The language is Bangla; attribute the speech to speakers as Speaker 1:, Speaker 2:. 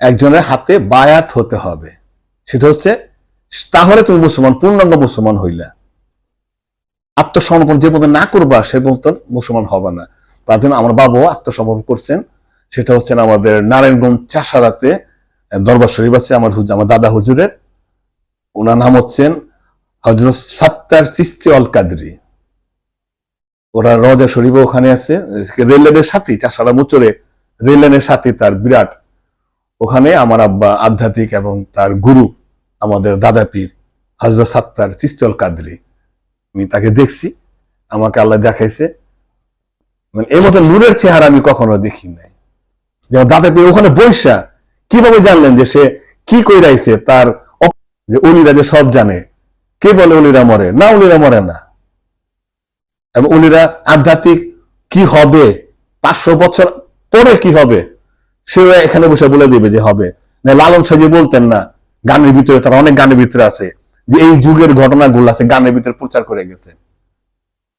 Speaker 1: একজনের হাতে বায়াত হতে হবে, সেটা হচ্ছে তাহলে তুমি মুসলমান, পূর্ণাঙ্গ মুসলমান হইলা। আত্মসমর্পণ যে পর্যন্ত না করবা সে পর্যন্ত মুসলমান হবে না। তার জন্য আমার বাবাও আত্মসমর্পণ করছেন। সেটা হচ্ছেন আমাদের নারায়ণগঞ্জ চাষারাতে দরবার শরীফ আছে আমার দাদা হুজুরের, ওনার নাম হচ্ছেন হযরত সাত্তার চিশতি অল কাদরি। ওরা রওজা শরীফ ওখানে আছে, রেল লাইনের সাথে, চাষারা মোচরে রেল লাইনের সাথে তার বিরাট। ওখানে আমার আব্বা আধ্যাত্মিক এবং তার গুরু আমাদের দাদা পীর হযরত সাত্তার চিশতি অল কাদরি, আমি তাকে দেখছি, আমাকে আল্লাহ দেখাইছে। মানে এই মতো নূরের চেহারা আমি কখনো দেখি নাই। যেমন দাদা পীর ওখানে বৈশা কিভাবে জানলেন যে সে কি কইরাইছে, তার যে উলিরা যে সব জানে। কে বলে উলিরা মরে না? উলিরা মরে না। এবং উলিরা আধ্যাত্মিক কি হবে, 500 বছর পরে কি হবে, সে এখানে বসে বলে দিবে যে হবে না। লালন সাজি বলতেন না, গানের ভিতরে, তার অনেক গানের ভিতরে আছে যে এই যুগের ঘটনাগুলো আছে, গানের ভিতরে প্রচার করে গেছে।